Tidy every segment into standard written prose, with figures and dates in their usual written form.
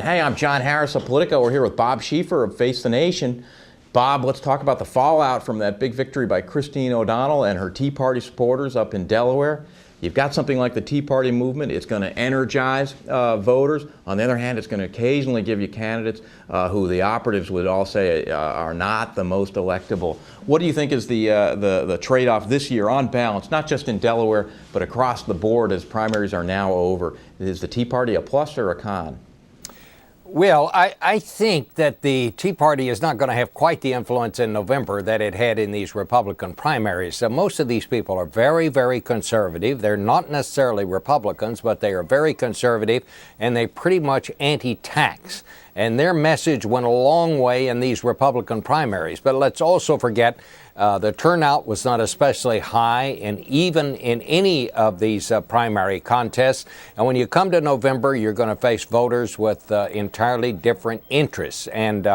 Hey, I'm John Harris of Politico. We're here with Bob Schieffer of Face the Nation. Bob, let's talk about the fallout from that big victory by Christine O'Donnell and her Tea Party supporters up in Delaware. You've got something like the Tea Party movement. It's going to energize voters. On the other hand, it's going to occasionally give you candidates who the operatives would all say are not the most electable. What do you think is the trade-off this year on balance, not just in Delaware, but across the board as primaries are now over? Is the Tea Party a plus or a con? Well, I think that the Tea Party is not going to have quite the influence in November that it had in these Republican primaries. So most of these people are very, very conservative. They're not necessarily Republicans, but they are very conservative, and they pretty much anti-tax. And their message went a long way in these Republican primaries. But let's also forget the turnout was not especially high, and even in any of these primary contests. And when you come to November, you're going to face voters with entirely different interests. And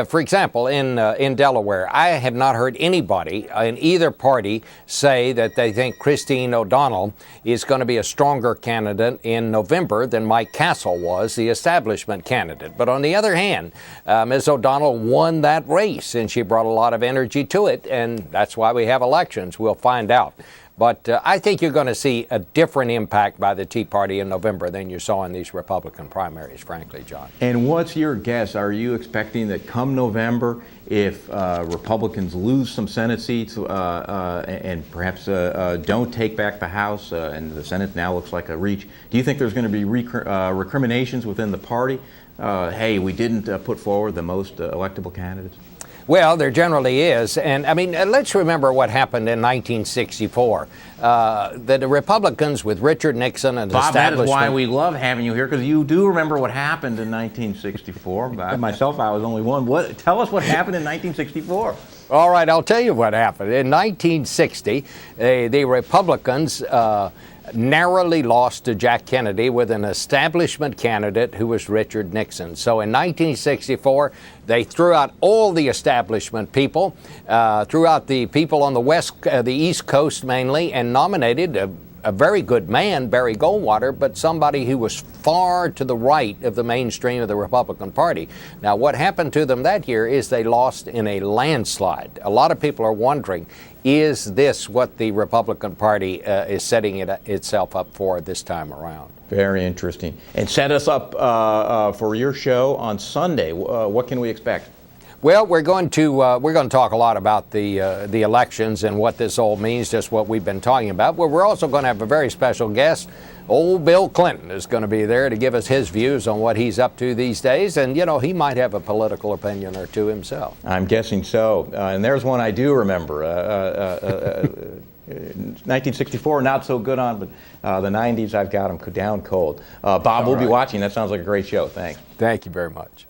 for example, in Delaware, I have not heard anybody in either party say that they think Christine O'Donnell is going to be a stronger candidate in November than Mike Castle was, the establishment candidate. But on the other hand, Ms. O'Donnell won that race, and she brought a lot of energy to it, and that's why we have elections. We'll find out. But I think you're going to see a different impact by the Tea Party in November than you saw in these Republican primaries, frankly, John. And what's your guess? Are you expecting that come November, if Republicans lose some Senate seats and perhaps don't take back the House, and the Senate now looks like a reach, do you think there's going to be recriminations within the party? Hey, we didn't put forward the most electable candidates? Well, there generally is. And I mean, let's remember what happened in 1964. The Republicans with Richard Nixon and Bob, establishment. that is why we love having you here, because you do remember what happened in 1964. Myself, I was only one. Tell us what happened in 1964. All right, I'll tell you what happened. In 1960, the Republicans narrowly lost to Jack Kennedy with an establishment candidate who was Richard Nixon. So in 1964, they threw out all the establishment people, threw out the people on the East Coast mainly, and nominated a very good man, Barry Goldwater, but somebody who was far to the right of the mainstream of the Republican Party. Now, what happened to them that year is they lost in a landslide. A lot of people are wondering, is this what the Republican Party is setting itself up for this time around? Very interesting. And set us up for your show on Sunday. What can we expect? Well, we're going to talk a lot about the elections and what this all means, just what we've been talking about. But we're also going to have a very special guest. Old Bill Clinton is going to be there to give us his views on what he's up to these days. And, you know, he might have a political opinion or two himself. I'm guessing so. And there's one I do remember. 1964, not so good on, but the 90s, I've got them down cold. Bob, we'll be watching. That sounds like a great show. Thanks. Thank you very much.